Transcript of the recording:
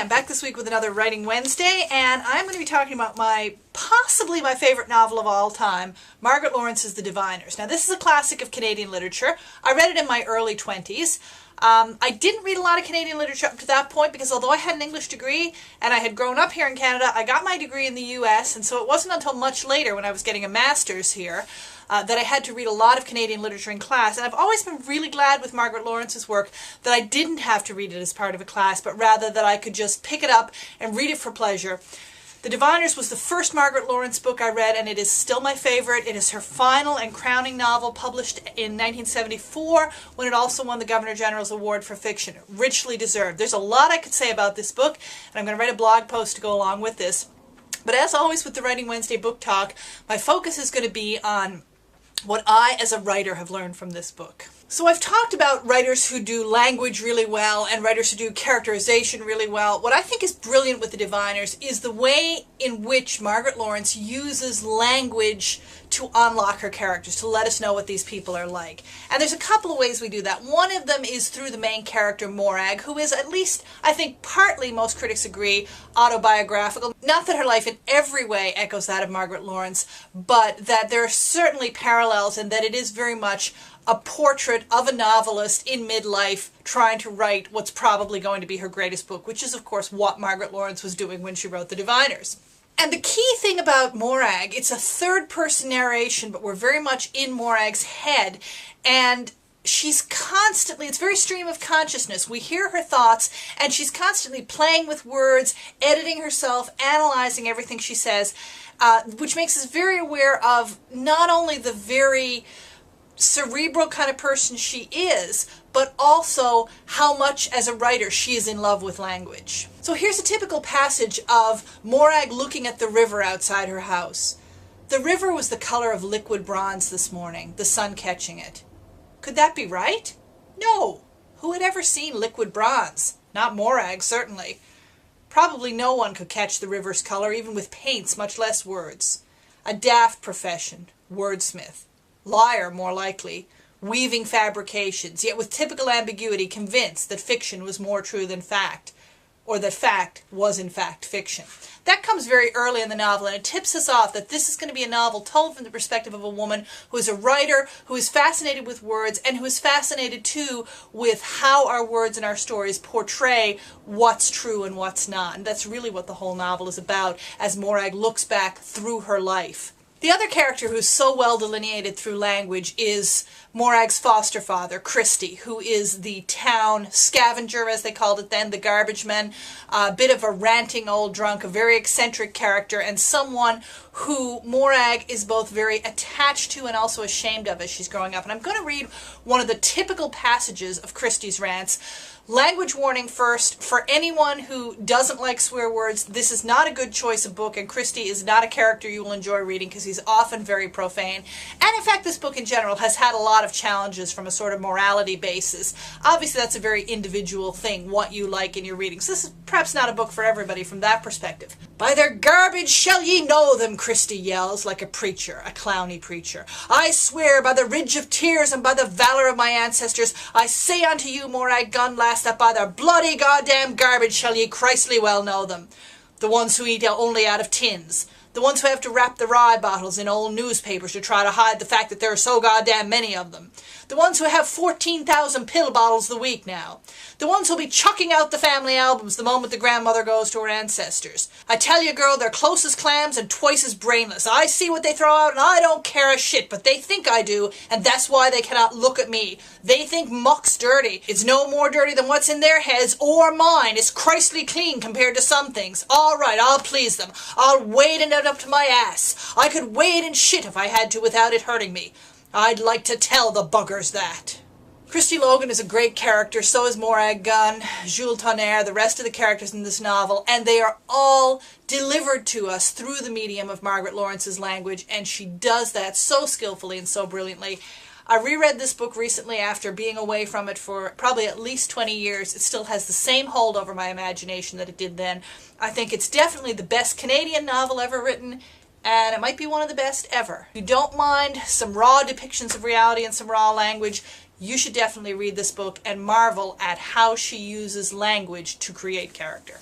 I'm back this week with another Writing Wednesday, and I'm going to be talking about possibly my favorite novel of all time, Margaret Laurence's The Diviners. Now, this is a classic of Canadian literature. I read it in my early 20s. I didn't read a lot of Canadian literature up to that point because although I had an English degree and I had grown up here in Canada, I got my degree in the US, and so it wasn't until much later when I was getting a master's here that I had to read a lot of Canadian literature in class. And I've always been really glad with Margaret Laurence's work that I didn't have to read it as part of a class, but rather that I could just pick it up and read it for pleasure. The Diviners was the first Margaret Laurence book I read, and it is still my favorite. It is her final and crowning novel, published in 1974, when it also won the Governor General's Award for Fiction. Richly deserved. There's a lot I could say about this book, and I'm going to write a blog post to go along with this. But as always with the Writing Wednesday book talk, my focus is going to be on what I, as a writer, have learned from this book. So I've talked about writers who do language really well and writers who do characterization really well. What I think is brilliant with The Diviners is the way in which Margaret Laurence uses language to unlock her characters, to let us know what these people are like. And there's a couple of ways we do that. One of them is through the main character, Morag, who is, at least, I think, partly, most critics agree, autobiographical. Not that her life in every way echoes that of Margaret Laurence, but that there are certainly parallels and that it is very much a portrait of a novelist in midlife trying to write what's probably going to be her greatest book, which is, of course, what Margaret Laurence was doing when she wrote The Diviners. And the key thing about Morag, it's a third-person narration, but we're very much in Morag's head, and she's constantly, it's very stream of consciousness. We hear her thoughts, and she's constantly playing with words, editing herself, analyzing everything she says, which makes us very aware of not only the very cerebral kind of person she is, but also how much as a writer she is in love with language. So here's a typical passage of Morag looking at the river outside her house. The river was the color of liquid bronze this morning, the sun catching it. Could that be right? No. Who had ever seen liquid bronze? Not Morag, certainly. Probably no one could catch the river's color, even with paints, much less words. A daft profession, wordsmith. Liar, more likely, weaving fabrications, yet with typical ambiguity convinced that fiction was more true than fact, or that fact was in fact fiction. That comes very early in the novel, and it tips us off that this is going to be a novel told from the perspective of a woman who is a writer, who is fascinated with words, and who is fascinated too with how our words and our stories portray what's true and what's not. And that's really what the whole novel is about as Morag looks back through her life. The other character who's so well delineated through language is Morag's foster father, Christy, who is the town scavenger, as they called it then, the garbage man, a bit of a ranting old drunk, a very eccentric character, and someone who Morag is both very attached to and also ashamed of as she's growing up. And I'm going to read one of the typical passages of Christy's rants. Language warning first, for anyone who doesn't like swear words, this is not a good choice of book, and Christy is not a character you will enjoy reading because he's often very profane. And in fact, this book in general has had a lot of challenges from a sort of morality basis. Obviously, that's a very individual thing, what you like in your reading. So this is perhaps not a book for everybody from that perspective. By their garbage shall ye know them, Christy yells like a preacher, a clowny preacher. I swear by the ridge of tears and by the valor of my ancestors, I say unto you, Morag Gunlass, that by their bloody goddamn garbage shall ye Christly well know them. The ones who eat only out of tins. The ones who have to wrap the rye bottles in old newspapers to try to hide the fact that there are so goddamn many of them. The ones who have 14,000 pill bottles a week now. The ones who'll be chucking out the family albums the moment the grandmother goes to her ancestors. I tell you, girl, they're close as clams and twice as brainless. I see what they throw out and I don't care a shit, but they think I do, and that's why they cannot look at me. They think muck's dirty. It's no more dirty than what's in their heads or mine. It's Christly clean compared to some things. All right, I'll please them. I'll wade it up to my ass. I could wade in shit if I had to without it hurting me. I'd like to tell the buggers that. Christy Logan is a great character, so is Morag Gunn, Jules Tonnerre, the rest of the characters in this novel, and they are all delivered to us through the medium of Margaret Laurence's language, and she does that so skillfully and so brilliantly. I reread this book recently after being away from it for probably at least 20 years. It still has the same hold over my imagination that it did then. I think it's definitely the best Canadian novel ever written, and it might be one of the best ever. If you don't mind some raw depictions of reality and some raw language, you should definitely read this book and marvel at how she uses language to create character.